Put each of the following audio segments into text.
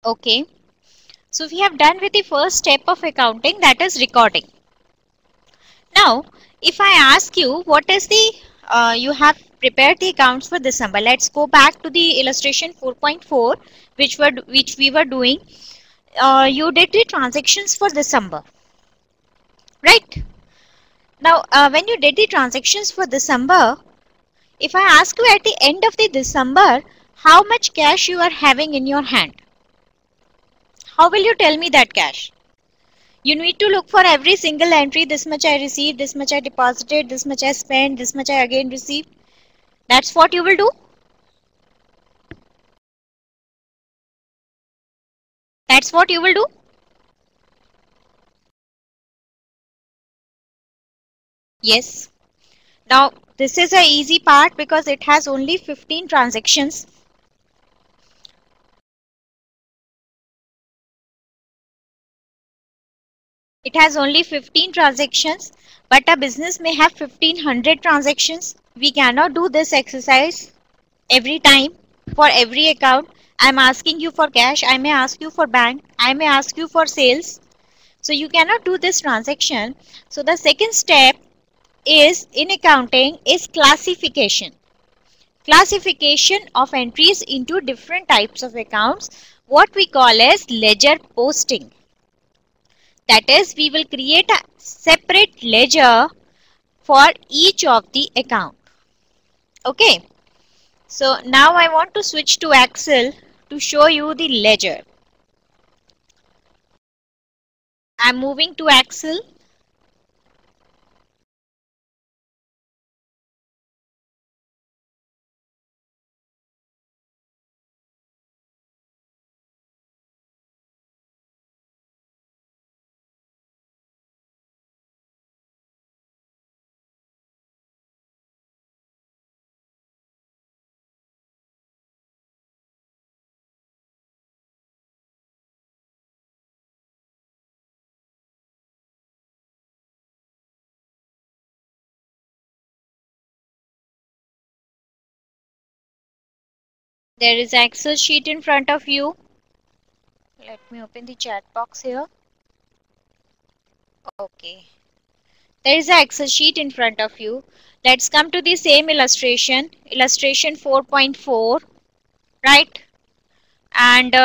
Okay. So we have done with the first step of accounting, that is recording. Now, if I ask you what is the, you have prepared the accounts for December. Let's go back to the illustration 4.4, which we were doing. You did the transactions for December, right? Now, when you did the transactions for December, if I ask you at the end of the December, how much cash you are having in your hand, how will you tell me that cash? You need to look for every single entry. This much I received, this much I deposited, this much I spent, this much I again received. That's what you will do. That's what you will do. Yes. Now, this is a easy part because it has only 15 transactions. It has only 15 transactions, but a business may have 1500 transactions. We cannot do this exercise every time for every account. I'm asking you for cash, I may ask you for bank, I may ask you for sales. So you cannot do this transaction. So the second step is in accounting is classification. Classification of entries into different types of accounts, what we call as ledger posting. That is, we will create a separate ledger for each of the account. Okay. So now I want to switch to Excel to show you the ledger. I'm moving to Excel. There is an Excel sheet in front of you. Let me open the chat box here. Okay. There is an Excel sheet in front of you. Let's come to the same illustration, illustration 4.4, right? And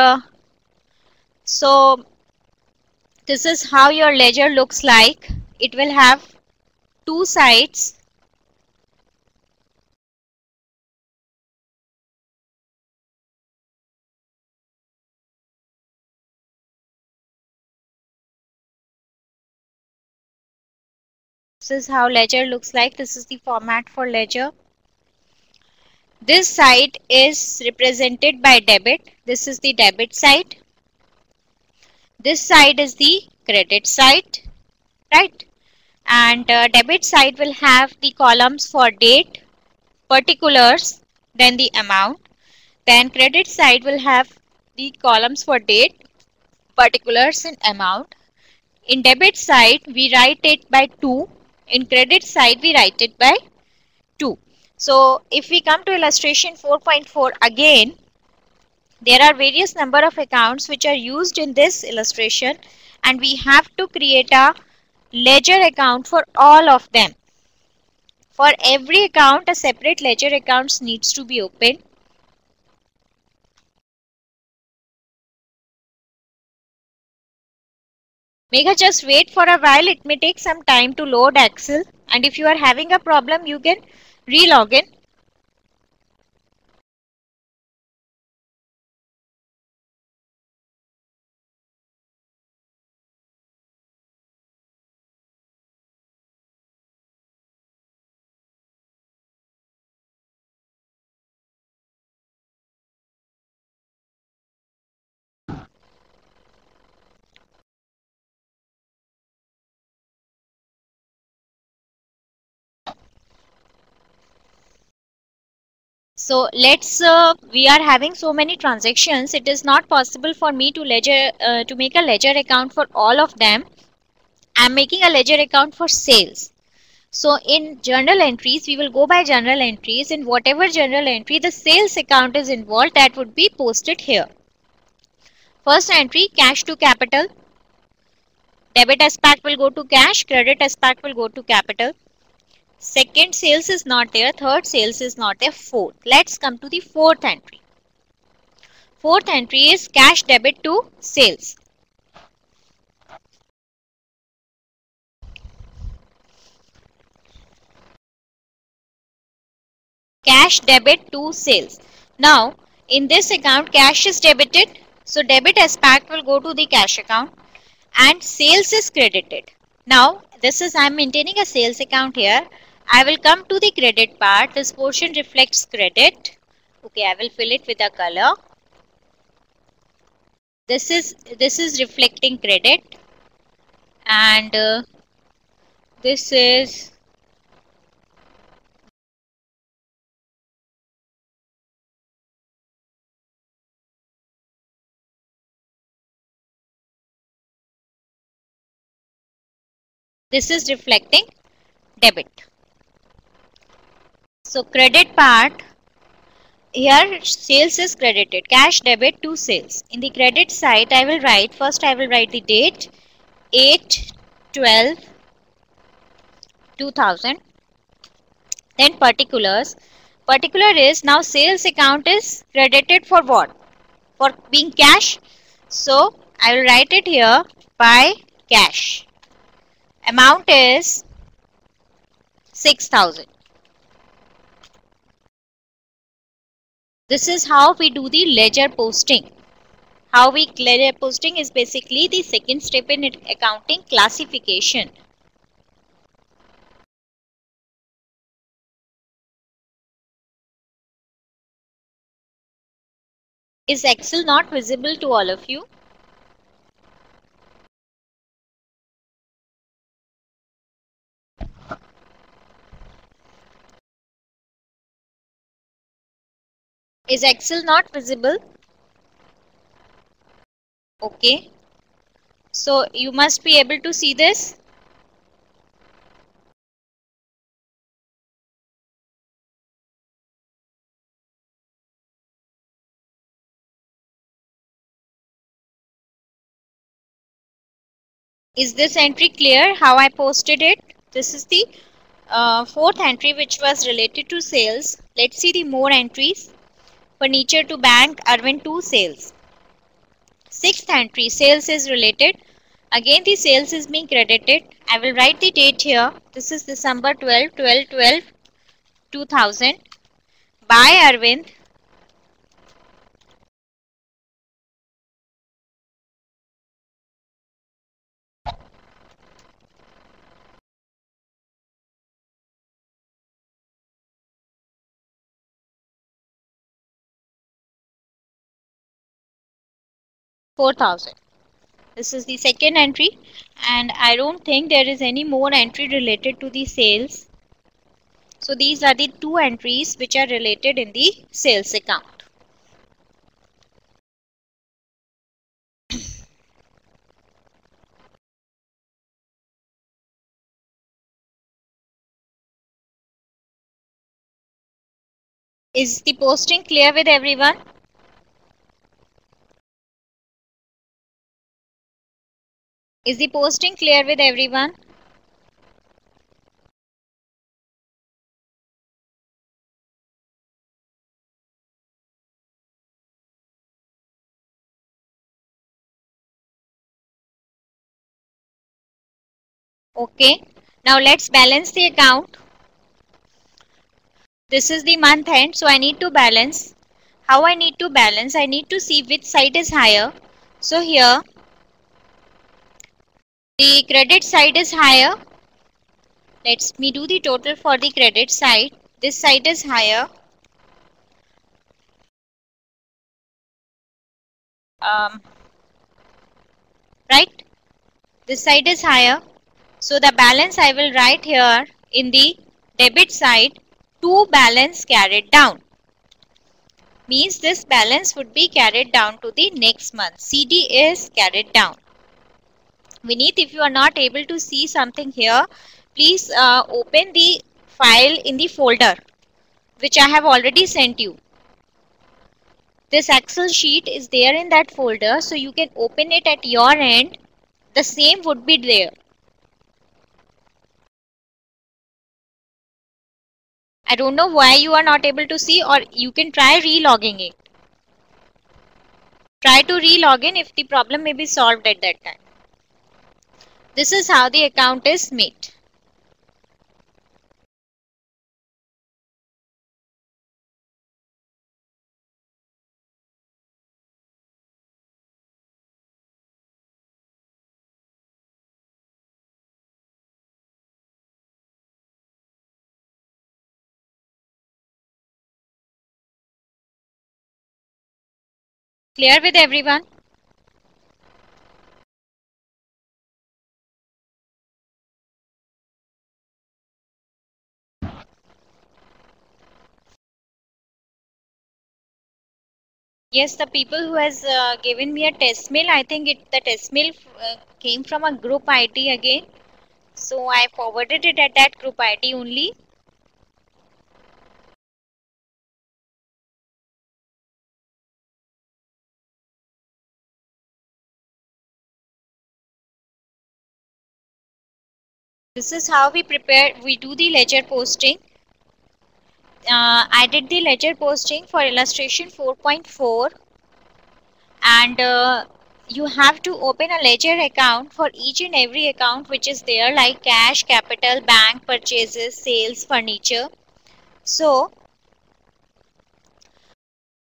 so this is how your ledger looks like. It will have two sides. This is how ledger looks like. This is the format for ledger. This side is represented by debit. This is the debit side. This side is the credit side, right? And debit side will have the columns for date, particulars, then the amount. Then credit side will have the columns for date, particulars and amount. In debit side, we write it by 2. In credit side, we write it by 2. So if we come to illustration 4.4 again, there are various number of accounts which are used in this illustration, and we have to create a ledger account for all of them. For every account, a separate ledger account needs to be opened. Megha, just wait for a while. It may take some time to load Excel, and if you are having a problem, you can re-log in. So let's we are having so many transactions. It is not possible for me to make a ledger account for all of them. I'm making a ledger account for sales. So in journal entries, we will go by journal entries. In whatever journal entry the sales account is involved, that would be posted here. First entry, cash to capital. Debit aspect will go to cash, credit aspect will go to capital. Second, sales is not there. Third, sales is not there. Fourth, let's come to the fourth entry. Fourth entry is cash debit to sales. Cash debit to sales. Now, in this account, cash is debited. So, debit aspect will go to the cash account and sales is credited. Now, I am maintaining a sales account here. I will come to the credit part. This portion reflects credit. Okay, I will fill it with a color. This is reflecting credit, and this is reflecting debit. So credit part here, sales is credited, cash debit to sales. In the credit side, I will write the date 8/12/2000. Then particulars. Particular is now sales account is credited for what? For being cash. So I will write it here by cash. Amount is 6,000. This is how we do the ledger posting. Ledger posting is basically the second step in accounting classification. Is Excel not visible to all of you? Is Excel not visible? Okay. So you must be able to see this. Is this entry clear how I posted it? This is the fourth entry which was related to sales. Let's see the more entries. Furniture to bank, Arvind to sales. Sixth entry, sales is related. Again the sales is being credited. I will write the date here. This is December 12/12/2000 by Arvind. $4,000. This is the second entry, and I don't think there is any more entry related to the sales. So these are the two entries which are related in the sales account. Is the posting clear with everyone? Is the posting clear with everyone? Okay. Now let's balance the account. This is the month end, so I need to balance. How I need to balance? I need to see which side is higher. So here the credit side is higher. Let me do the total for the credit side. This side is higher. Right? This side is higher. So the balance I will write here in the debit side, to balance carried down. Means this balance would be carried down to the next month. CD is carried down. Vineet, if you are not able to see something here, please open the file in the folder which I have already sent you. This Excel sheet is there in that folder, so you can open it at your end. The same would be there. I don't know why you are not able to see, or you can try re-logging it. Try to re-log in if the problem may be solved at that time. This is how the account is made. Clear with everyone? Yes, the people who has given me a test mail, I think the test mail came from a group ID again. So I forwarded it at that group ID only. This is how we do the ledger posting. I did the ledger posting for illustration 4.4, and you have to open a ledger account for each and every account which is there, like cash, capital, bank, purchases, sales, furniture. So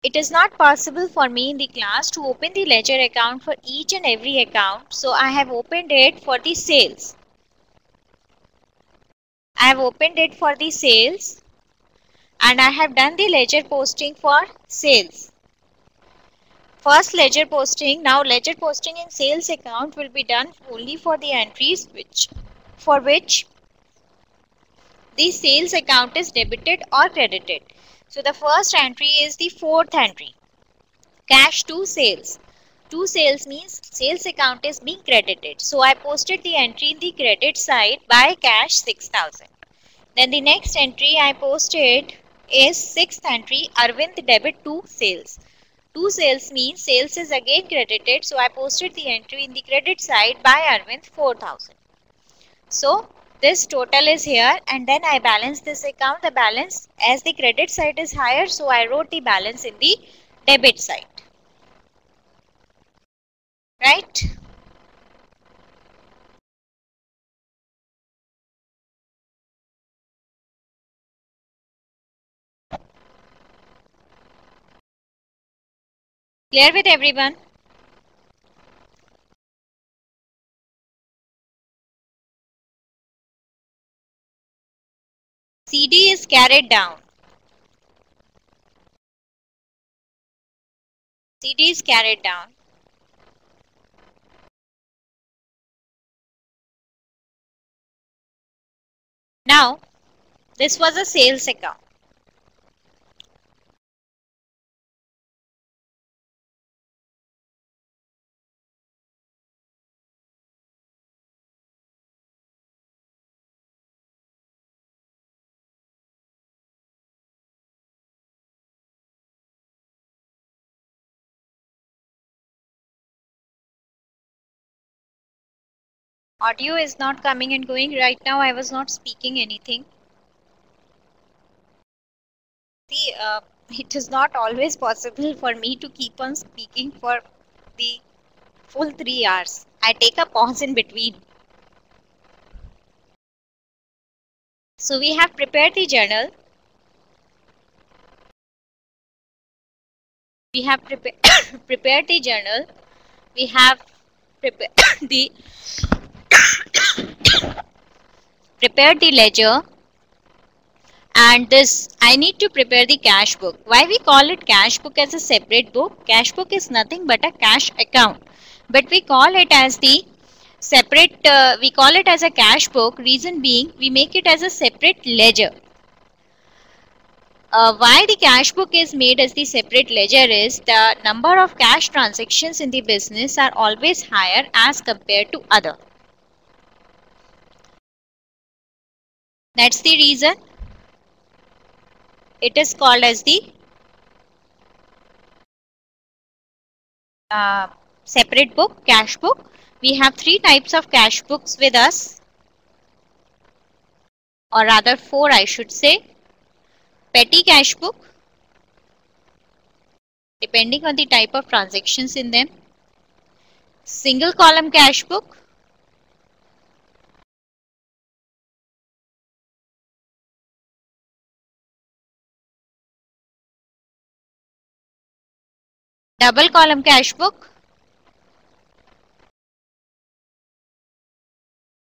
it is not possible for me in the class to open the ledger account for each and every account. So I have opened it for the sales. I have opened it for the sales, and I have done the ledger posting for sales. First ledger posting. Now ledger posting in sales account will be done only for the entries for which the sales account is debited or credited. So the first entry is the fourth entry. Cash to sales. To sales means sales account is being credited. So I posted the entry in the credit side by cash 6,000. Then the next entry I posted is sixth entry, Arvind debit to sales. To sales means sales is again credited. So I posted the entry in the credit side by Arvind 4,000. So this total is here, and then I balance this account. The balance, as the credit side is higher, so I wrote the balance in the debit side. Right? Clear with everyone? CD is carried down. CD is carried down. Now, this was a sales account. Audio is not coming and going. Right now, I was not speaking anything. See, it is not always possible for me to keep on speaking for the full 3 hours. I take a pause in between. So we have prepared the journal. We have prepared the journal. We have prepared the prepared the ledger, and this I need to prepare the cash book. Why we call it cash book as a separate book? Cash book is nothing but a cash account, but we call it as the separate. We call it as a cash book. Reason being, we make it as a separate ledger. Why the cash book is made as the separate ledger is the number of cash transactions in the business are always higher as compared to other. That's the reason it is called as the separate book, cash book. We have three types of cash books with us, or rather four I should say. Petty cash book, depending on the type of transactions in them. Single column cash book, double column cash book,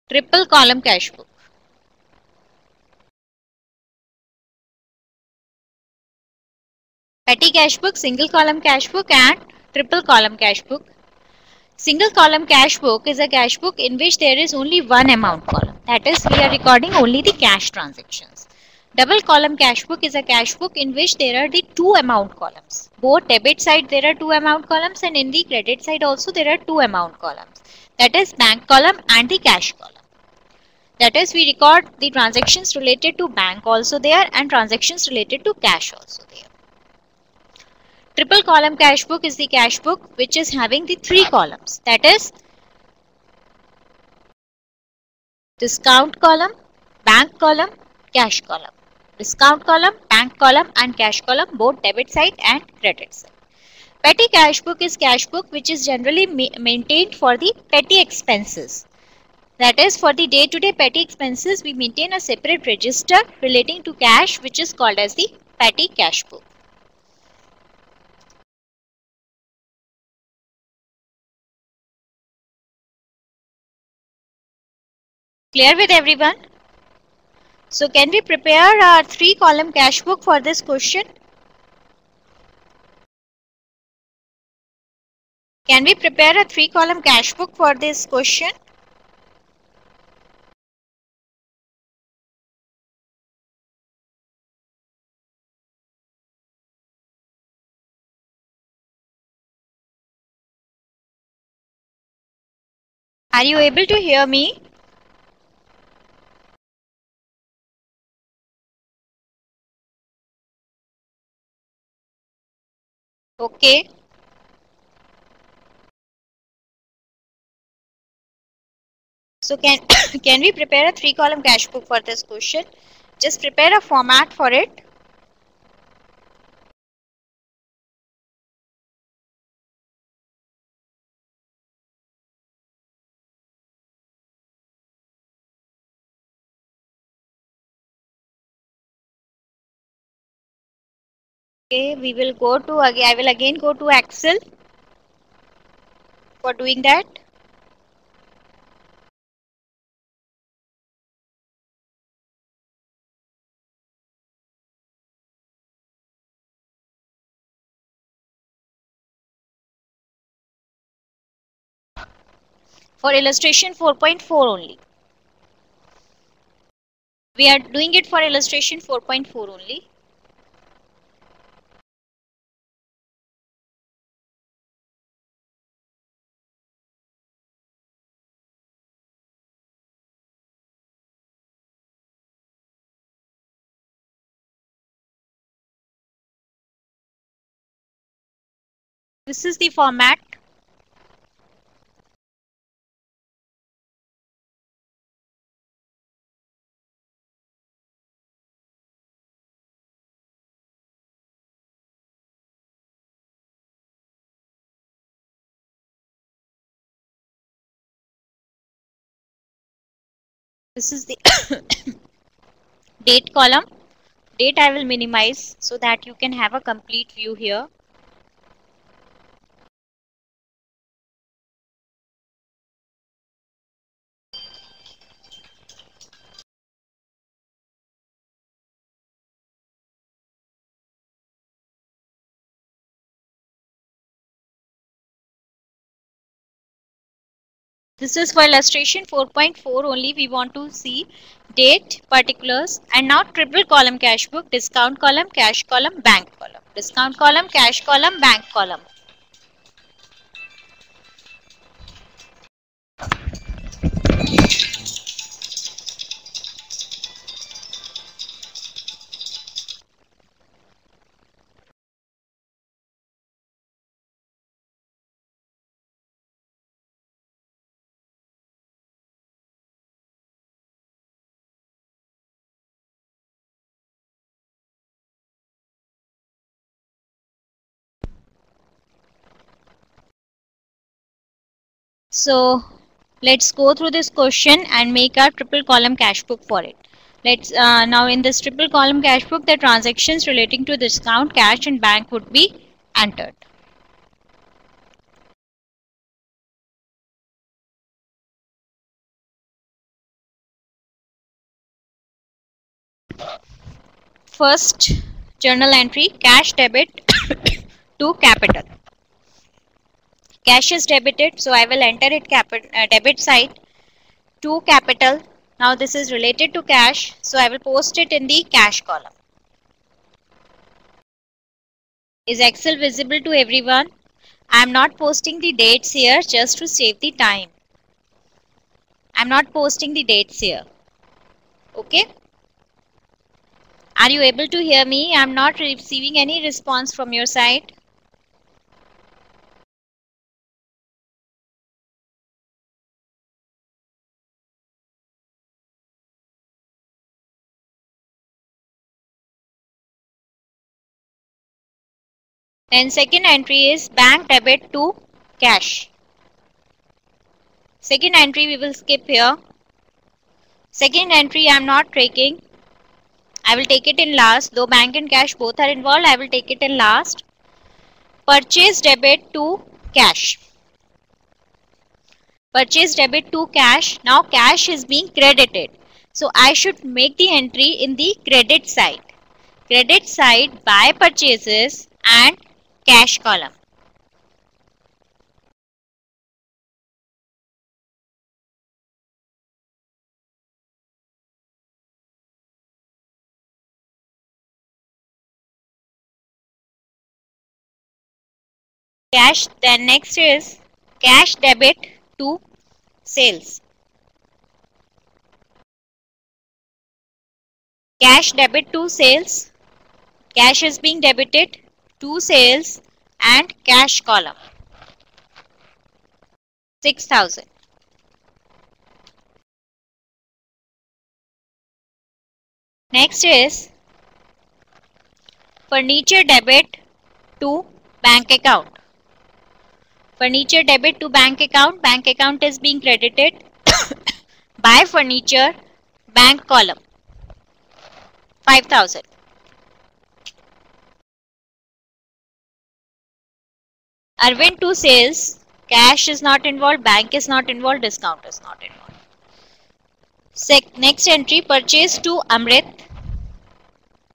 triple column cash book. Petty cash book, single column cash book and triple column cash book. Single column cash book is a cash book in which there is only one amount column. That is, we are recording only the cash transactions. Double column cash book is a cash book in which there are the two amount columns. Both debit side there are two amount columns and in the credit side also there are two amount columns. That is bank column and the cash column. That is, we record the transactions related to bank also there and transactions related to cash also there. Triple column cash book is the cash book which is having the three columns. That is discount column, bank column, cash column. Discount column, bank column and cash column, both debit side and credit side. Petty cash book is cash book which is generally maintained for the petty expenses. That is, for the day-to-day petty expenses, we maintain a separate register relating to cash which is called as the petty cash book. Clear with everyone? So can we prepare our three column cash book for this question? Can we prepare a three column cash book for this question? Are you able to hear me? Okay. So can can we prepare a three column cash book for this question? Just prepare a format for it. Okay, we will go to again. I will again go to Excel for doing that. For illustration 4.4 only. We are doing it for illustration 4.4 only. This is the format. This is the date column. Date I will minimize so that you can have a complete view here. This is for illustration 4.4 only. We want to see date, particulars, and now triple column cash book, discount column, cash column, bank column. Discount column, cash column, bank column. So let's go through this question and make our triple column cash book for it. Let's now in this triple column cash book, the transactions relating to discount, cash and bank would be entered. First journal entry, cash debit to capital. Cash is debited, so I will enter it debit side to capital. Now this is related to cash, so I will post it in the cash column. Is Excel visible to everyone? I am not posting the dates here just to save the time. I am not posting the dates here. Okay? Are you able to hear me? I am not receiving any response from your side. Then second entry is bank debit to cash. Second entry we will skip here. Second entry I am not taking. I will take it in last. Though bank and cash both are involved, I will take it in last. Purchase debit to cash. Purchase debit to cash. Now cash is being credited. So I should make the entry in the credit side. Credit side by purchases and cash column. Cash. Then next is cash debit to sales. Cash debit to sales. Cash is being debited to sales and cash column. 6,000. Next is furniture debit to bank account. Furniture debit to bank account. Bank account is being credited by furniture bank column. 5,000. Arvind to sales. Cash is not involved, bank is not involved, discount is not involved. Next entry, purchase to Amrit.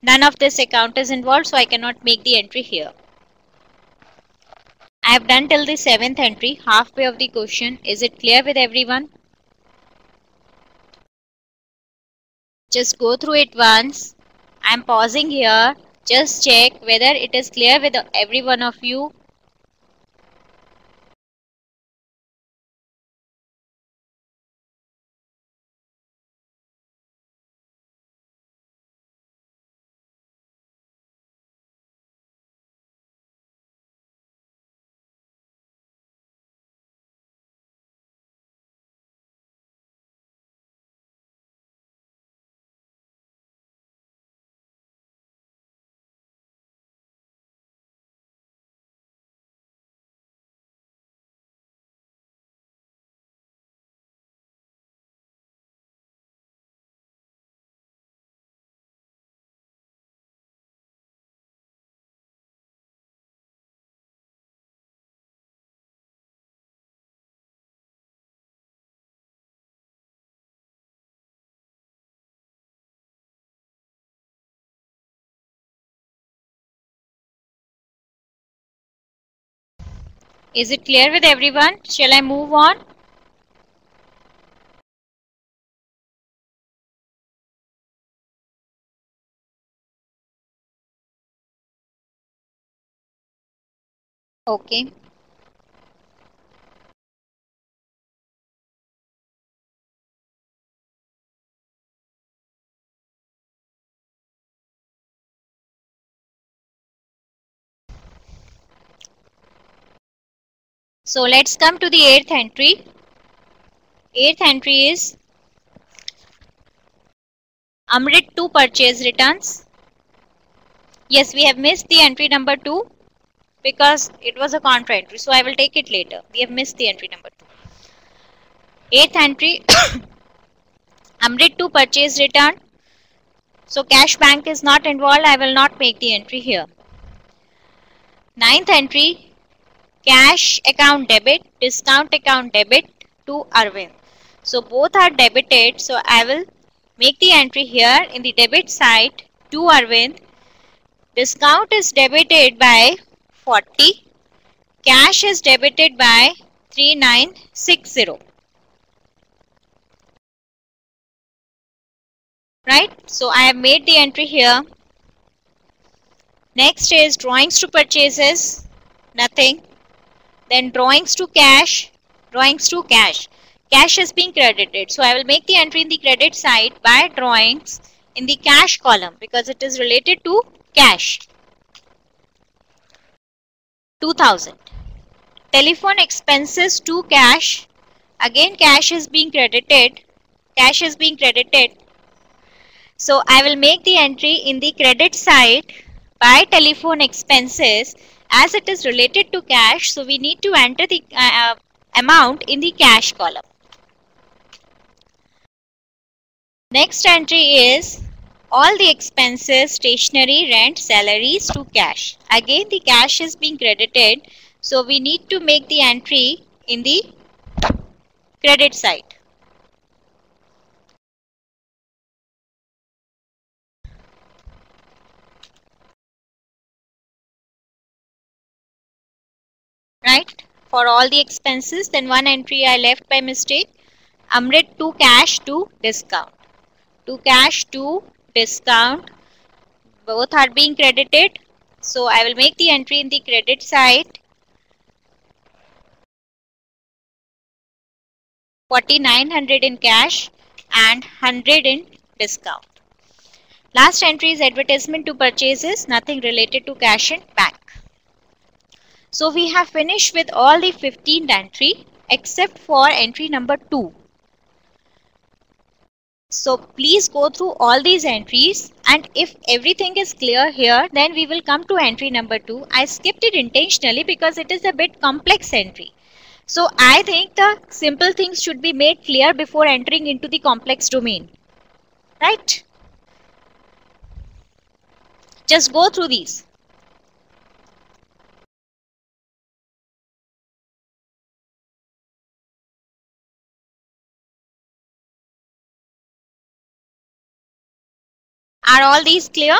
None of this account is involved, so I cannot make the entry here. I have done till the 7th entry, halfway of the question. Is it clear with everyone? Just go through it once. I am pausing here. Just check whether it is clear with every one of you. Is it clear with everyone? Shall I move on? Okay. So let's come to the 8th entry. 8th entry is Amrit to purchase returns. Yes, we have missed the entry number 2 because it was a contra entry. So I will take it later. We have missed the entry number 2. Eighth entry, Amrit to purchase return. So cash bank is not involved. I will not make the entry here. Ninth entry, cash account debit, discount account debit to Arvind. So both are debited. So I will make the entry here in the debit side to Arvind. Discount is debited by 40. Cash is debited by 3960. Right? So I have made the entry here. Next is drawings to purchases. Nothing. Then drawings to cash. Drawings to cash. Cash is being credited. So I will make the entry in the credit side by drawings in the cash column because it is related to cash. 2000. Telephone expenses to cash. Again cash is being credited. Cash is being credited. So I will make the entry in the credit side by telephone expenses as it is related to cash. So we need to enter the amount in the cash column. Next entry is all the expenses, stationery, rent, salaries to cash. Again the cash is being credited. So we need to make the entry in the credit side. Right? For all the expenses, then one entry I left by mistake. Amrit to cash to discount. To cash to discount. Both are being credited. So I will make the entry in the credit side. 4900 in cash and 100 in discount. Last entry is advertisement to purchases. Nothing related to cash and bank. So we have finished with all the 15th entry except for entry number 2. So please go through all these entries, and if everything is clear here, then we will come to entry number 2. I skipped it intentionally because it is a bit complex entry. So I think the simple things should be made clear before entering into the complex domain. Right? Just go through these. Are all these clear?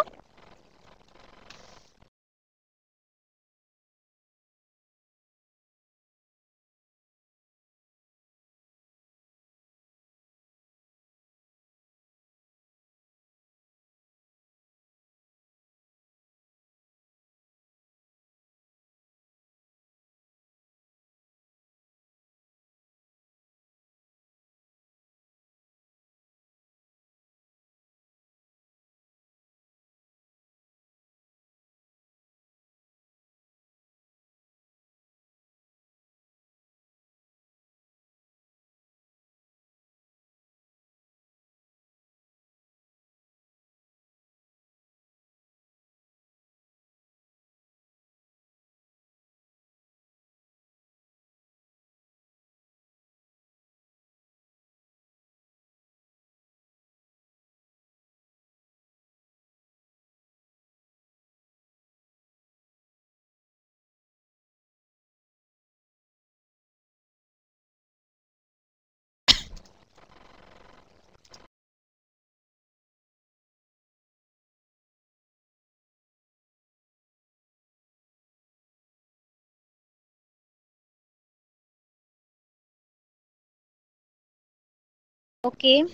Okay.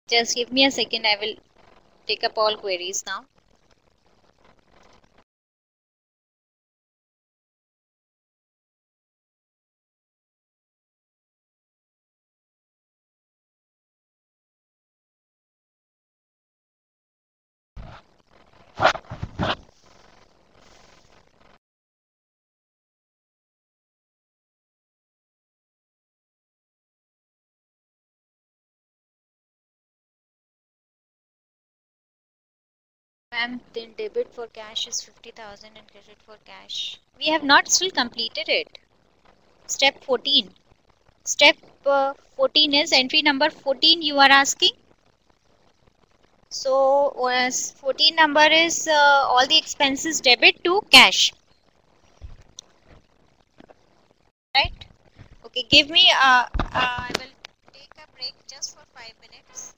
Just give me a second. I will take up all queries now. and then debit for cash is 50,000 and credit for cash. We have not still completed it. Step 14. Step 14 is entry number 14 you are asking. So 14 number is all the expenses debit to cash. Right? Okay, give me, I will take a break just for 5 minutes.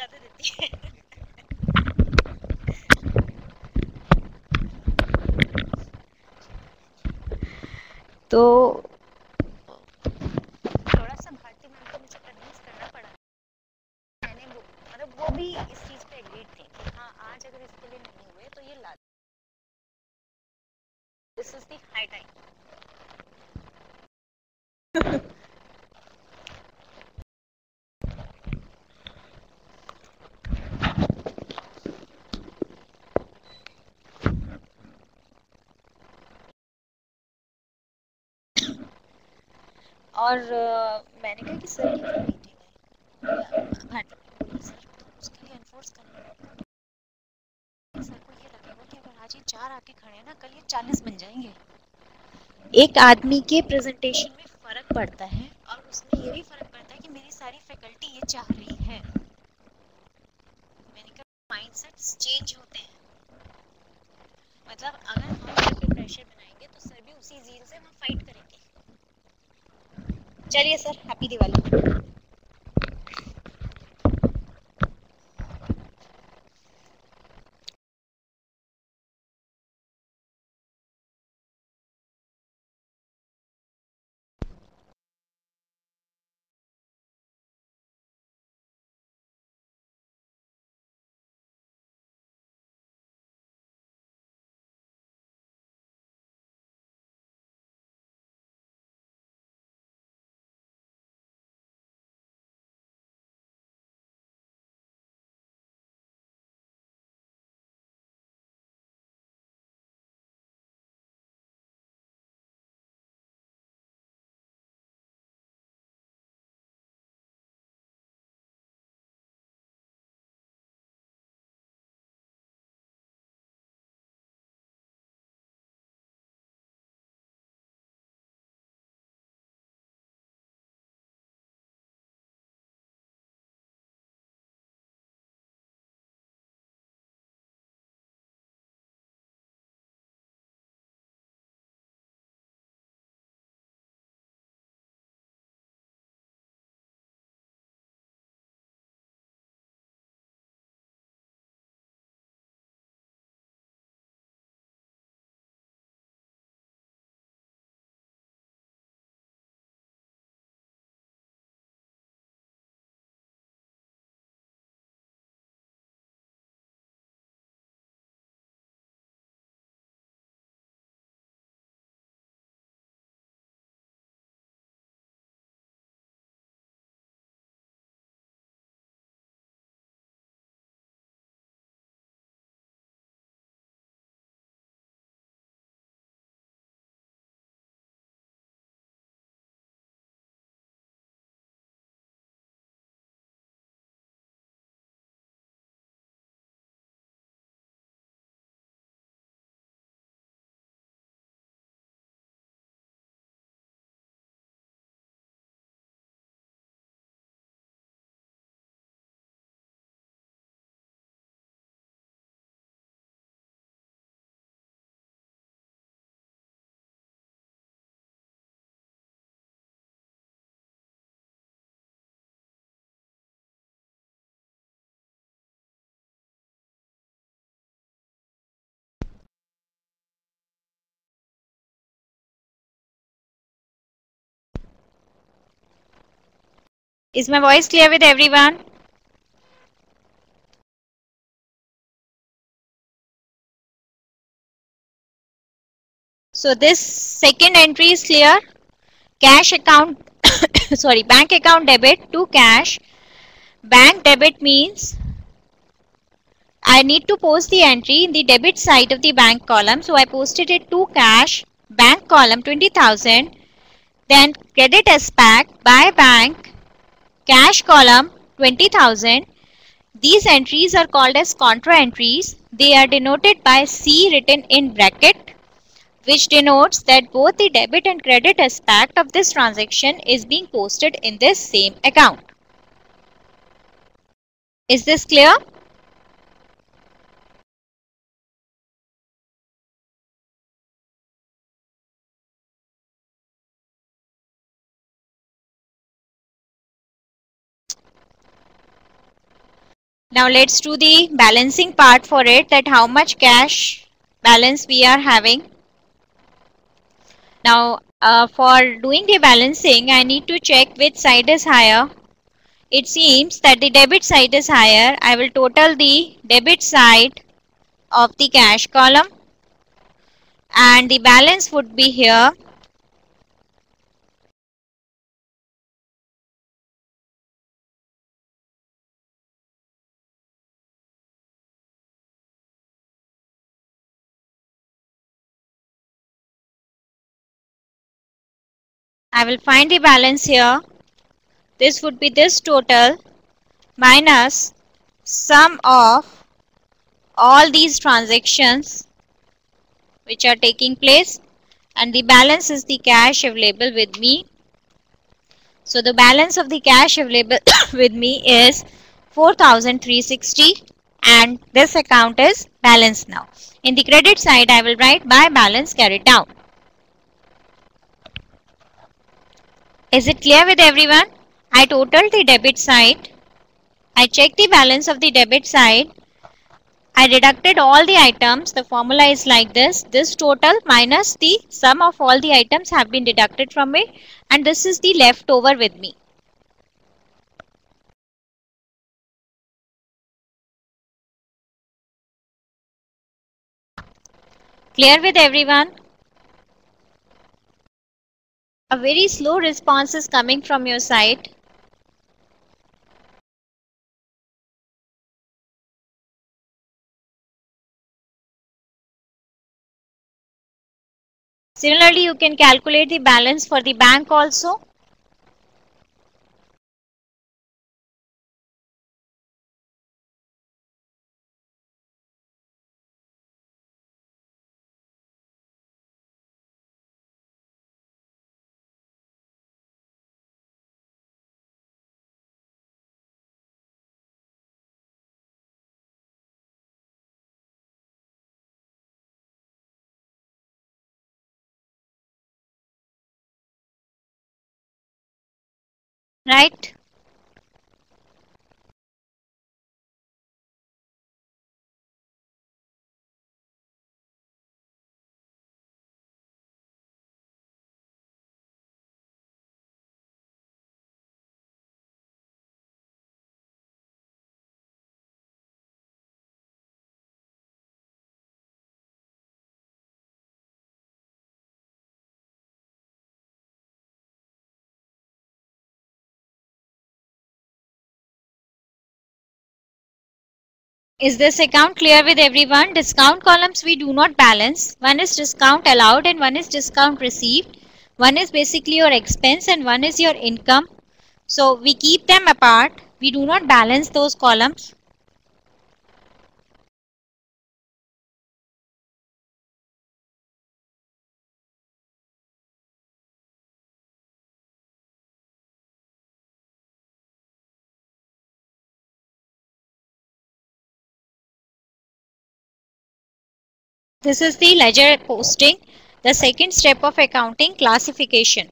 ज्यादा देती है। तो थोड़ा सा Bharti ma'am को मुझे convince करना पड़ा। मैंने मतलब वो भी इस चीज पे एग्रीड थे कि हाँ आज अगर इसके लिए नहीं हुए तो ये ला, this is the high time. और मैंने कहा कि सर की क्या मीटिंग है, भारती बोली सर तो उसके लिए एनफोर्स करना पड़ेगा। सर को ये लगेगा कि अगर आज ये 4 आके खड़े हैं ना, कल ये 40 बन जाएंगे। एक आदमी के प्रेजेंटेशन में फर्क पड़ता है और उसमें ये भी फर्क पड़ता है कि मेरी सारी फैकल्टी ये चाह रही है। मैंने कहा माइंडसेट्स चेंज होते हैं। मतलब अगर हम सर पे प्रेशर बनाएंगे तो सर भी उसी जील से वहाँ फाइट करेंगे। चलिए sir, happy Diwali. Is my voice clear with everyone? So this second entry is clear. Cash account, sorry, bank account debit to cash. Bank debit means I need to post the entry in the debit side of the bank column. So I posted it to cash, bank column 20,000. Then credit aspect by bank, cash column 20,000. These entries are called as contra entries. They are denoted by C written in bracket, which denotes that both the debit and credit aspect of this transaction is being posted in this same account. Is this clear? Now let's do the balancing part for it, that how much cash balance we are having. Now for doing the balancing, I need to check which side is higher. It seems that the debit side is higher. I will total the debit side of the cash column and the balance would be here. I will find the balance here. This would be this total minus sum of all these transactions which are taking place, and the balance is the cash available with me. So the balance of the cash available with me is 4,360 and this account is balanced now. In the credit side, I will write by balance carried down. Is it clear with everyone? I totaled the debit side. I checked the balance of the debit side. I deducted all the items. The formula is like this. This total minus the sum of all the items have been deducted from it, and this is the leftover with me. Clear with everyone? A very slow response is coming from your side. Similarly, you can calculate the balance for the bank also. Right? Is this account clear with everyone? Discount columns we do not balance. One is discount allowed and one is discount received. One is basically your expense and one is your income. So we keep them apart. We do not balance those columns. This is the ledger posting, the second step of accounting, classification.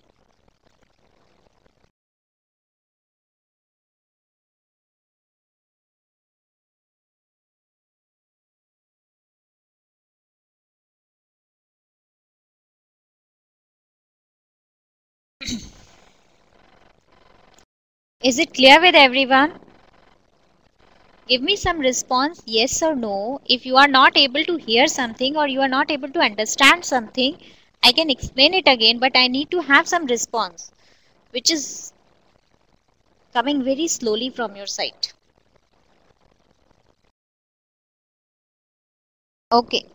Is it clear with everyone? Give me some response, yes or no. If you are not able to hear something or you are not able to understand something, I can explain it again, but I need to have some response, which is coming very slowly from your side. Okay.